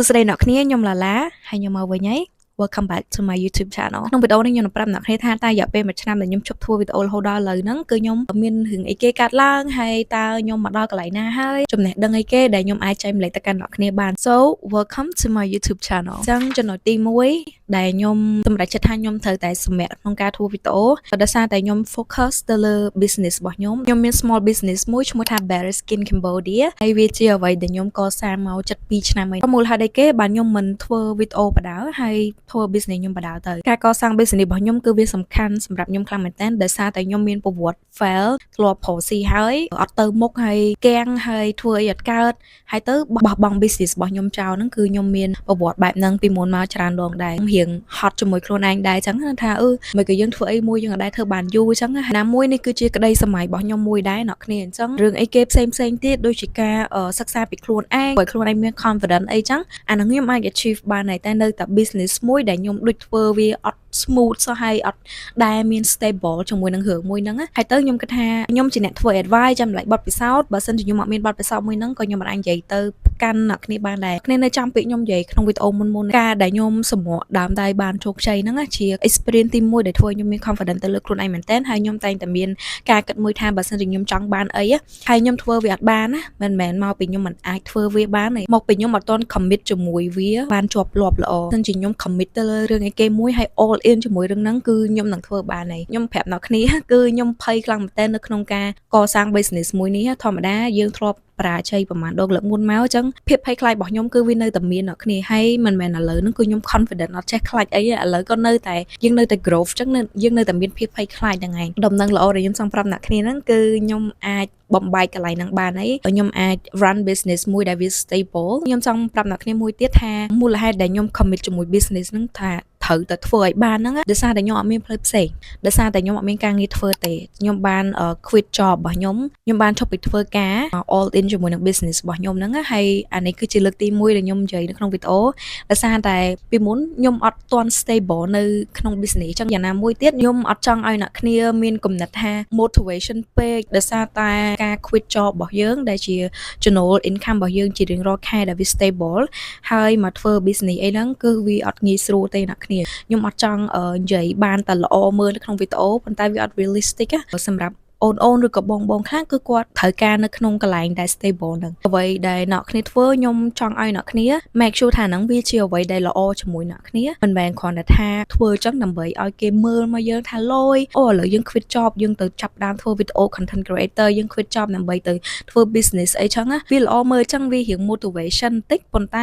ស្ដីអ្នកគ្នាខ្ញុំឡាឡាហើយខ្ញុំមកវិញហើយ Welcome back to my YouTube channel ក្នុងវីដេអូនេះខ្ញុំនឹងប្រាប់អ្នកគ្នាថាតើរយៈពេលមួយឆ្នាំដែលខ្ញុំជប់ធ្វើវីដេអូរហូតដល់ឥឡូវហ្នឹងគឺខ្ញុំមានរឿងអីគេកាត់ឡើងហើយតើខ្ញុំមកដល់កន្លែងណាហើយចំណេះដឹងអីគេដែលខ្ញុំអាចចែកម្លែកទៅកាន់អ្នកគ្នាបាន So welcome to my YouTube channel អញ្ចឹងចំណុចទី1ដែលខ្ញុំសម្រេចចិត្តថាខ្ញុំត្រូវតែសម្រាប់ក្នុងការធ្វើវីដេអូដោយសារតែខ្ញុំ focus ទៅលើ business របស់ខ្ញុំមាន small business មួយឈ្មោះថា Berry Skin Cambodia ហើយវាជាអ្វីដែលខ្ញុំកសាងមកជិត2ឆ្នាំហើយមូលហេតុអីគេបានខ្ញុំមិនធ្វើវីដេអូបដៅហើយធ្វើ business ខ្ញុំបដៅទៅការកសាង business របស់ខ្ញុំគឺវាសំខាន់សម្រាប់ខ្ញុំខ្លាំងមែនទែនដោយសារតែខ្ញុំមានប្រវត្តិ fail ធ្លាប់ pro ស៊ីហើយអត់ទៅមុខហើយគាំងហើយធ្វើអីអត់កើតហើយទៅបោះបង់ business របស់ខ្ញុំចោលហ្នឹងគឺខ្ញុំមានប្រវត្តិបែបហ្នឹងពីមុនមកច្រើនដងដែររៀងហត់ជាមួយខ្លួនឯងដែរអញ្ចឹងថាមិនក៏យើងធ្វើអីមួយយើងអាចដែរធ្វើបានយូរអញ្ចឹងណាមួយនេះគឺជាក្តីសម័យរបស់ខ្ញុំមួយដែរអ្នកគ្នាអញ្ចឹងរឿងអីគេផ្សេងទៀតដូចជាការសិក្សាពីខ្លួនឯងឲ្យខ្លួនឯងមាន confidence អីចឹងអាហ្នឹងខ្ញុំអាច achieve បានហើយតែនៅតែ business មួយដែលខ្ញុំដូចធ្វើវាអត់ smooth សោះហើយអត់ដែលមាន stable ជាមួយនឹងរឿងមួយហ្នឹងហើយទៅខ្ញុំគិតថាខ្ញុំជាអ្នកធ្វើ advice ចាំlạiបទពិសោធន៍បើសិនជាខ្ញុំអត់មានបទពិសោធន៍មួយហ្នឹងក៏ខ្ញុំមិនអាចនិយាយទៅកាន់អ្នកគ្នាបានដែរគ្នានៅចាំពេលខ្ញុំនិយាយក្នុងវីដេអូមុនការដែលខ្ញុំសម្រក់ដើមដៃបានជោគជ័យហ្នឹងជា experience ទី1ដែលធ្វើឲ្យខ្ញុំមាន confidence ទៅលើខ្លួនឯងមែនតើហើយខ្ញុំតែងតែមានការគិតមួយថាបើសិនជាខ្ញុំចង់បានអីហើយខ្ញុំធ្វើវាអត់បានណាមិនមែនមកពីខ្ញុំមិនអាចធ្វើវាបានទេមកពីខ្ញុំអត់ទាន់ commit ជាមួយវាបានជាប់លាប់ល្អសិនជាខ្ញុំ commit ទៅលើរឿងអីគេមួយហើយ all in ជាមួយរឿងហ្នឹងគឺខ្ញុំនឹងធ្វើបានហើយខ្ញុំប្រាប់អ្នកគ្នាគឺខ្ញុំភ័យខ្លាំងមែនតើនៅក្នុងការកសាង business មួយនេះធម្មតាយើងធ្លាប់បរាជ័យប្រហែលដងលើកមុនមកអញ្ចឹងភាពភ័យខ្លាចរបស់ខ្ញុំគឺវានៅតែមានអ្នកគ្នាហើយមិនមែនឥឡូវហ្នឹងគឺខ្ញុំ confident អត់ចេះខ្លាចអីឥឡូវក៏នៅតែយើងនៅតែ growth អញ្ចឹងយើងនៅតែមានភាពភ័យខ្លាចហ្នឹងឯងដំណឹងល្អដែលខ្ញុំចង់ប្រាប់អ្នកគ្នាហ្នឹងគឺខ្ញុំអាចបំបែកកន្លែងហ្នឹងបានហើយខ្ញុំអាច run business មួយដែលវា stable ខ្ញុំចង់ប្រាប់អ្នកគ្នាមួយទៀតថាមូលហេតុដែលខ្ញុំ commit ជាមួយ business ហ្នឹងថាត្រូវតែធ្វើឲ្យបានហ្នឹងដោយសារតែខ្ញុំអត់មានផ្លូវផ្សេងដោយសារតែខ្ញុំអត់មានការងារធ្វើទេខ្ញុំបាន quit job របស់ខ្ញុំបានឈប់ពីធ្វើការ all in ជាមួយនឹង business របស់ខ្ញុំហ្នឹងហើយអានេះគឺជាលើកទី1ដែលខ្ញុំនិយាយនៅក្នុងវីដេអូដោយសារតែពីមុនខ្ញុំអត់ទាន់ stable នៅក្នុង business អញ្ចឹងយ៉ាងណាមួយទៀតខ្ញុំអត់ចង់ឲ្យអ្នកគ្នាមានគំនិតថា motivation ពេកដោយសារតែការ quit job របស់យើងដែលជា general income របស់យើងជារៀងរាល់ខែដែលវា stable ហើយមកធ្វើ business អីហ្នឹងគឺវាអត់ងាយស្រួលទេអ្នកគ្នាខ្ញុំអត់ចង់និយាយបានតែល្អមើលនៅក្នុងវីដេអូប៉ុន្តែវាអត់ realistic សម្រាប់អូនឬក៏បងខ្លះគឺគាត់ត្រូវការនៅក្នុងកន្លែងដែល stable ហ្នឹងអ្វីដែលអ្នកគ្នាធ្វើខ្ញុំចង់ឲ្យអ្នកគ្នា make sure ថាហ្នឹងវាជាអ្វីដែលល្អជាមួយអ្នកគ្នាមិនមែនគ្រាន់តែថាធ្វើអញ្ចឹងដើម្បីឲ្យគេមើលមកយើងថាលយឥឡូវយើង quit job យើងទៅចាប់ដើមធ្វើវីដេអូ content creator យើង quit job ដើម្បីទៅធ្វើ business អីចឹងវាល្អមើលអញ្ចឹងវារៀង motivation បន្តិចប៉ុន្ត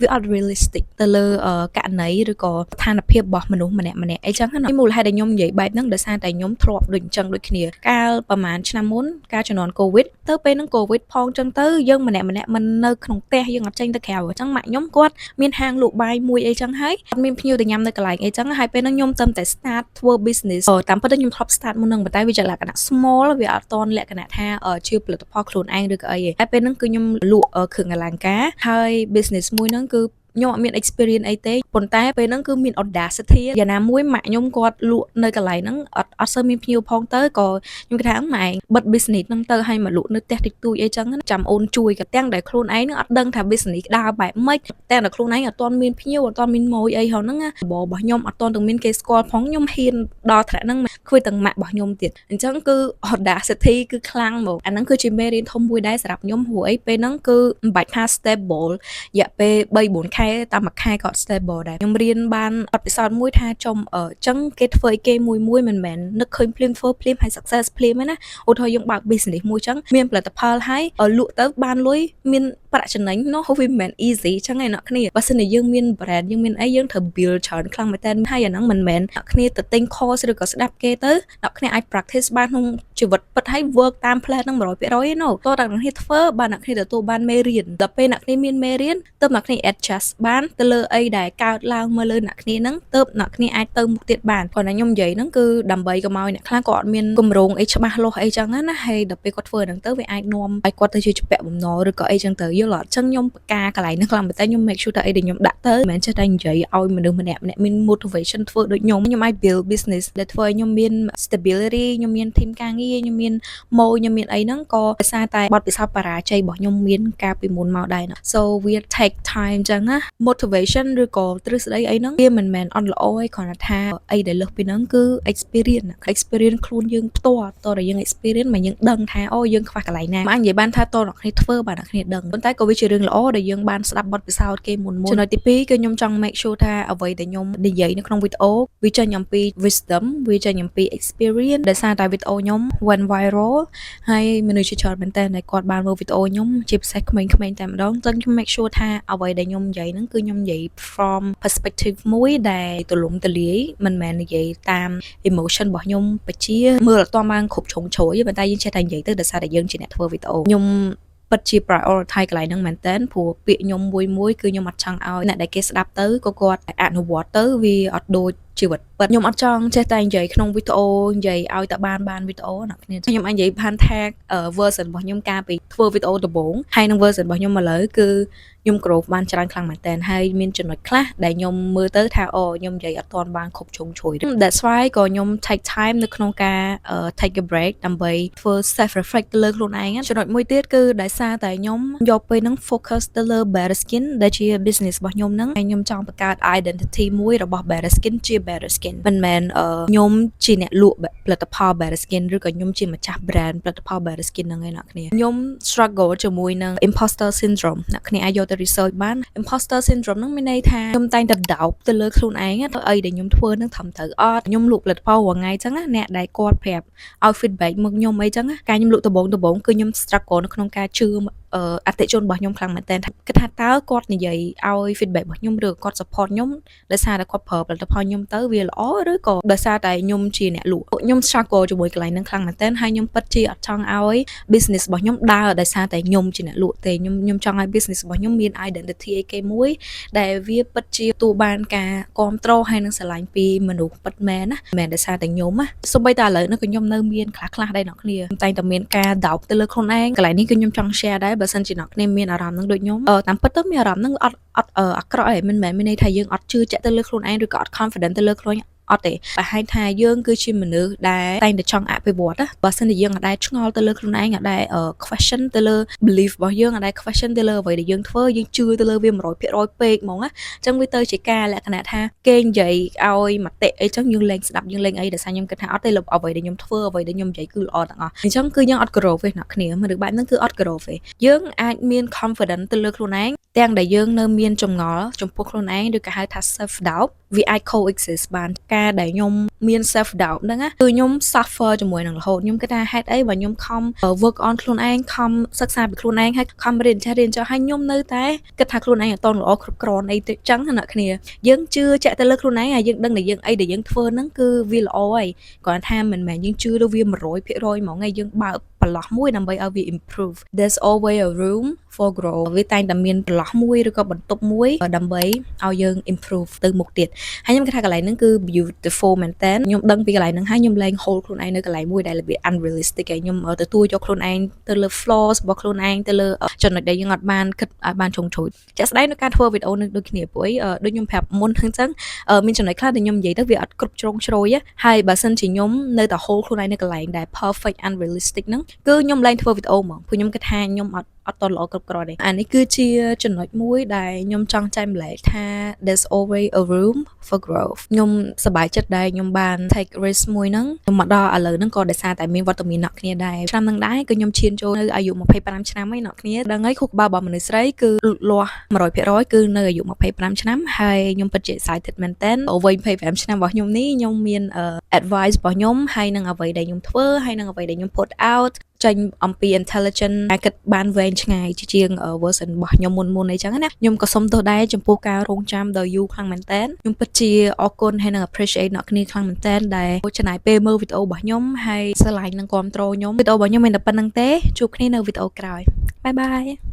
ែវាអត់ realistic ទៅលើករណីឬក៏ស្ថានភាពរបស់មនុស្សម្នាក់អីចឹងណាមូលហេតុដែលខ្ញុំនិយាយបែបហ្នឹងដោយសារតែខ្ញុំធ្លាប់ដូចអញ្ចឹងដូចគ្នាកាលប្រហែលឆ្នាំមុនការជំនាន់ COVID ទៅពេលហ្នឹង COVID ផងចឹងទៅយើងម្នាក់មិននៅក្នុងផ្ទះយើងអត់ចេញទៅក្រៅអញ្ចឹងម៉ាក់ខ្ញុំគាត់មានហាងលក់បាយមួយអីចឹងហើយអត់មានភ្ញៀវទៅញ៉ាំនៅកន្លែងអីចឹងហើយពេលហ្នឹងខ្ញុំទៅតែ start ធ្វើ business តាមពិតខ្ញុំធ្លាប់ start មុនហ្នឹងប៉ុន្តែវាជាលក្ខណៈ small វាអត់តន់លក្ខណៈថាជាផលិតផលខ្លួនឯងឬក៏អីទេហើយពេលហ្នឹងគឺខ្ញុំលក់គ្រឿងអលង្ការហើយ business មួយហ្នឹងគឺខ្ញុំអត់មាន experience អីទេប៉ុន្តែពេលហ្នឹងគឺមាន audacity យ៉ាងណាមួយម៉ាក់ខ្ញុំគាត់លក់នៅកន្លែងហ្នឹងអត់សូវមានភ្ញៀវផងទៅក៏ខ្ញុំគិតថាម៉ែឯងបិទ business ហ្នឹងទៅឲ្យមកលក់នៅផ្ទះតិចតួចអីចឹងចាំអូនជួយក៏ទាំងដែលខ្លួនឯងហ្នឹងអត់ដឹងថា business ដើរបែបម៉េចតែដល់ខ្លួនឯងអត់ទាន់មានភ្ញៀវអត់ទាន់មានម៉ួយអីហ្នឹងរបស់ខ្ញុំអត់ទាន់ទាំងមានគេស្គាល់ផងខ្ញុំហ៊ានដល់ថ្នាក់ហ្នឹងឃើញទាំងម៉ាក់របស់ខ្ញុំទៀតអញ្ចឹងគឺ audacity គឺខ្លាំងហ្មងអាហ្នឹងគឺជាមេរៀនធំមួយដែរសម្រាប់ខ្ញុំព្រោះអីពេលហ្នឹងគឺមិនបាច់ថា stable រយៈពេល 3-4 ខែតាមមួយខែក៏ stable ដែរខ្ញុំរៀនបានបទពិសោធន៍មួយថាចំអញ្ចឹងគេធ្វើឲ្យគេមួយមិនមែននឹកឃើញភ្លាមធ្វើភ្លាមហើយ success ភ្លាមទេណាឧទាហរណ៍យើងបើក business មួយអញ្ចឹងមានផលិតផលហើយលក់ទៅបានលុយមានប្រាក់ចំណេញនោះវាមិនមែន easy អញ្ចឹងឯអ្នកគ្នាបើសិនជាយើងមាន brand យើងមានអីយើងត្រូវ build ច្រើនខ្លាំងមែនតើហើយអាហ្នឹងមិនមែនអ្នកគ្នាទៅទិញ course ឬក៏ស្ដាប់គេទៅអ្នកគ្នាអាច practice បានក្នុងជីវិតពិតហើយ work តាម plan ហ្នឹង 100% ទេណូតោះតែអ្នកគ្នាធ្វើបានអ្នកគ្នាទទួលបានមេរៀនដល់ពេលអ្នកគ្នាមានមេរៀនទៅអ្នកគ្នា adjust បានទៅលើអីដែលកើតឡើងមកលើអ្នកគ្នាហ្នឹងទៅអ្នកគ្នាអាចទៅមុខទៀតបានព្រោះតែខ្ញុំនិយាយហ្នឹងគឺដើម្បីកុំឲ្យអ្នកខ្លះក៏អត់មានគម្រោងអីច្បាស់លាស់អីចឹងណាហើយដល់ពេលគាត់ធ្វើហ្នឹងទៅវាអាចនាំឲ្យគាត់ទៅជាជំពាក់បំណុលឬក៏អីចឹងទៅយល់អត់ចឹងខ្ញុំបកការកន្លែងហ្នឹងខ្លាំងមែនតើខ្ញុំ make sure ថាអីដែលខ្ញុំដាក់ទៅមិនមែនចេះតែនិយាយឲ្យមនុស្សម្នាក់មាន motivation ធ្វើដូចខ្ញុំអាច build business ដែលធ្វើឲ្យខ្ញុំមាន stability ខ្ញុំមាន team ការងារ ខ្ញុំមានម៉ូខ្ញុំមានអីហ្នឹងក៏ដោយសារតែបទពិសោធន៍បរាជ័យរបស់ខ្ញុំមានកាលពីមុនមកដែរណា so we take time ចឹងណា motivation ឬក៏ទ្រឹស្ដីអីហ្នឹងវាមិនមែនអត់ល្អឯងគ្រាន់តែថាអីដែលលើសពីហ្នឹងគឺ experience ខ្លួនយើងផ្ទាល់តើយើង experience មកយើងដឹងថាអូយើងខ្វះកន្លែងណាមិនអាចនិយាយបានថាតើអ្នកគ្នាធ្វើបានអ្នកគ្នាដឹងប៉ុន្តែក៏វាជារឿងល្អដែលយើងបានស្ដាប់បទពិសោធន៍គេមុនចំណុចទី2គឺខ្ញុំចង់ make sure ថាអ្វីដែលខ្ញុំនិយាយនៅក្នុងវីដេអូវាចេញអំពី wisdom វាចេញអំពី experience ដោយសារតែវីដេអូខ្ញុំ went viral ហើយមនុស្សជាច្រើនមែនតើគាត់បានមើលវីដេអូខ្ញុំជាពិសេសក្មេងៗតែម្ដងចឹងខ្ញុំ make sure ថាអ្វីដែលខ្ញុំនិយាយហ្នឹងគឺខ្ញុំនិយាយ from perspective មួយដែលទូលំទូលាយមិនមែននិយាយតាម emotion របស់ខ្ញុំបជាមើលអត់ទាន់បានគ្រប់ជ្រុងជ្រោយប៉ុន្តែយើងចេះតែនិយាយទៅដោយសារតែយើងជាអ្នកធ្វើវីដេអូខ្ញុំពិតជា prioritize កន្លែងហ្នឹងមែនតើព្រោះពាក្យខ្ញុំមួយគឺខ្ញុំអត់ចង់ឲ្យអ្នកដែលគេស្ដាប់ទៅក៏គាត់អនុវត្តទៅវាអត់ដូចជីវិតពិតខ្ញុំអត់ចង់ចេះតែនិយាយក្នុងវីដេអូនិយាយឲ្យតែបានវីដេអូអ្នកគ្នាខ្ញុំអាចនិយាយបានថា version របស់ខ្ញុំកាលពីធ្វើវីដេអូដំបូងហើយនឹង version របស់ខ្ញុំឥឡូវគឺខ្ញុំ grow បានច្រើនខ្លាំងមែនតើហើយមានចំណុចខ្លះដែលខ្ញុំមើលទៅថាអូខ្ញុំនិយាយអត់ទាន់បានគ្រប់ជ្រុងជ្រោយ That's why ក៏ខ្ញុំ take time នៅក្នុងការ take a break ដើម្បីធ្វើ self reflect ទៅលើខ្លួនឯងចំណុចមួយទៀតគឺដោយសារតែខ្ញុំយកពេលហ្នឹង focus ទៅលើ Better Skin ដែលជា business របស់ខ្ញុំហ្នឹងហើយខ្ញុំចង់បង្កើត identity មួយរបស់ Better Skin ជា Better Skin មិនមែនខ្ញុំជាអ្នកលក់ផលិតផល Better Skin ឬក៏ខ្ញុំជាម្ចាស់ brand ផលិតផល Better Skin ហ្នឹងឯងអ្នកគ្នាខ្ញុំ struggle ជាមួយនឹង imposter syndrome អ្នកគ្នាអាចយកទៅ research បាន imposter syndrome ហ្នឹងមានន័យថាខ្ញុំតែងតែដោបទៅលើខ្លួនឯងទៅអីដែលខ្ញុំធ្វើនឹងត្រឹមត្រូវអត់ខ្ញុំលក់ផលិតផលរាល់ថ្ងៃអញ្ចឹងណាអ្នកដែលគាត់ប្រាប់ឲ្យ feedback មកខ្ញុំអីចឹងការខ្ញុំលក់ដំបូងគឺខ្ញុំ struggle នៅក្នុងការជឿអតិជនរបស់ខ្ញុំខ្លាំងមែនតើគិតថាតើគាត់និយាយឲ្យ feedback របស់ខ្ញុំឬគាត់ support ខ្ញុំដោយសារតែគាត់ប្រើផលិតផលខ្ញុំទៅវាល្អឬក៏ដោយសារតែខ្ញុំជាអ្នកលក់ខ្ញុំ struggle ជាមួយកន្លែងហ្នឹងខ្លាំងមែនតើហើយខ្ញុំពិតជាអត់ចង់ឲ្យ business របស់ខ្ញុំដើរដោយសារតែខ្ញុំជាអ្នកលក់ទេខ្ញុំចង់ឲ្យ business របស់ខ្ញុំមាន identity អីគេមួយដែលវាពិតជាទូបានការគ្រប់គ្រងហើយនឹងស្រឡាញ់ពីមនុស្សពិតមែនណាមិនមែនដោយសារតែខ្ញុំណាសូម្បីតែឥឡូវនេះក៏ខ្ញុំនៅមានខ្លះដែរអ្នកគ្នាតែងតែមានការដោបទៅលើខ្លួនឯងកន្លែងនេះគឺខ្ញុំចង់ share ដែរបើសិនជាអ្នកគ្នាមានអារម្មណ៍នឹងដូចខ្ញុំតាមពិតទៅមានអារម្មណ៍នឹងអត់អាក្រក់ឯងមិនមែនមានន័យថាយើងអត់ជឿជាក់ទៅលើខ្លួនឯងឬក៏អត់ confident ទៅលើខ្លួនអត់ទេបើហេតុថាយើងគឺជាមនុស្សដែលតែងតែចង់អភិវឌ្ឍណាបើសិនជាយើងអត់ដែលឆ្ងល់ទៅលើខ្លួនឯងអត់ដែល question ទៅលើ belief របស់យើងអត់ដែល question ទៅលើអ្វីដែលយើងធ្វើយើងជឿទៅលើវា 100% ពេកហ្មងណាអញ្ចឹងវាទៅជាការលក្ខណៈថាគេនិយាយឲ្យមតិអីចឹងយើងលេងស្ដាប់យើងលេងអីដោយសារខ្ញុំគិតថាអត់ទេលើអ្វីដែលខ្ញុំធ្វើអ្វីដែលខ្ញុំនិយាយគឺល្អទាំងអស់អញ្ចឹងគឺយើងអត់ grow ទេអ្នកគ្នាមនុស្សបែបហ្នឹងគឺអត់ grow ទេយើងអាចមាន confident ទៅលើខ្លួនឯងទាំងដែលយើងនៅមានចម្ងល់ចំពោះខ្លួនឯងឬក៏ហៅថា self doubt វាអាច coexist បានការដែលខ្ញុំមាន self doubt ហ្នឹងណាគឺខ្ញុំ suffer ជាមួយនឹងរហូតខ្ញុំគិតថាហេតុអីបើខ្ញុំខំ work on ខ្លួនឯងខំសិក្សាពីខ្លួនឯងហើយខំរៀនចោះហើយខ្ញុំនៅតែគិតថាខ្លួនឯងអត់តល្អគ្រប់គ្រាន់អីទៅចឹងណាគ្នាយើងជឿជាក់ទៅលើខ្លួនឯងហើយយើងដឹងថាយើងអីដែលយើងធ្វើហ្នឹងគឺវាល្អហើយគ្រាន់ថាមិនមែនយើងជឿទៅវា 100% ហ្មងហើយយើងបើកប្រឡោះមួយដើម្បីឲ្យវា improve there's always a room for grow វាតែងតែមានប្រឡោះមួយឬក៏បន្ទប់មួយដើម្បីឲ្យយើង improve ទៅមុខទៀតហើយខ្ញុំគិតថាកន្លែងហ្នឹងគឺ beautiful មែនតើខ្ញុំដឹងពីកន្លែងហ្នឹងហើយខ្ញុំលែង hold ខ្លួនឯងនៅកន្លែងមួយដែលវា unrealistic ហើយខ្ញុំទទួលយកខ្លួនឯងទៅលើ flaws របស់ខ្លួនឯងទៅលើចំណុចដែលយើងអត់បានគិតឲ្យបានជ្រុងជ្រោយជាក់ស្ដែងនៅការធ្វើវីដេអូនឹងដូចគ្នាព្រោះដូចខ្ញុំប្រាប់មុនហ្នឹងអញ្ចឹងមានចំណុចខ្លះដែលខ្ញុំនិយាយទៅវាអត់គ្រប់ជ្រុងជ្រោយហើយបើសិនជាខ្ញុំនៅតែ hold ខ្លួនឯងនៅកន្លែងដែល perfect unrealistic ហ្នឹងគឺខ្ញុំលែងធ្វើវីដេអូហ្មងព្រោះខ្ញុំគិតថាខ្ញុំអត់តល្អគ្រប់គ្រាន់ទេអានេះគឺជាចំណុចមួយដែលខ្ញុំចង់ចែកម្លែកថា there's always a room for growth ខ្ញុំសប្បាយចិត្តដែលខ្ញុំបាន take risk មួយហ្នឹងខ្ញុំមកដល់ឥឡូវហ្នឹងក៏ដោយសារតែមានវត្តមានអ្នកគ្នាដែរឆ្នាំហ្នឹងដែរគឺខ្ញុំឈានចូលនៅអាយុ25ឆ្នាំហើយអ្នកគ្នាដឹងហើយខួរក្បាលរបស់មនុស្សស្រីគឺលូតលាស់ 100% គឺនៅអាយុ25ឆ្នាំហើយខ្ញុំពិតជា excited មែនតើវ័យ25ឆ្នាំរបស់ខ្ញុំនេះខ្ញុំមាន advice របស់ខ្ញុំហើយនឹងអ្វីដែលខ្ញុំធ្វើហើយនឹងអ្វីដែលខ្ញុំ put out ចេញអំពី intelligent ការគិតបានវែងឆ្ងាយជាង version របស់ខ្ញុំមុនអីចឹងណាខ្ញុំក៏សុំទោសដែរចំពោះការរងចាំដល់យូរខ្លាំងមែនតើខ្ញុំពិតជាអរគុណហើយនឹង appreciate អ្នកគ្នាខ្លាំងមែនតើដែលចំណាយពេលមើលវីដេអូរបស់ខ្ញុំហើយស្រឡាញ់និងគាំទ្រខ្ញុំវីដេអូរបស់ខ្ញុំមានតែប៉ុណ្្នឹងទេជួបគ្នានៅវីដេអូក្រោយបាយបាយ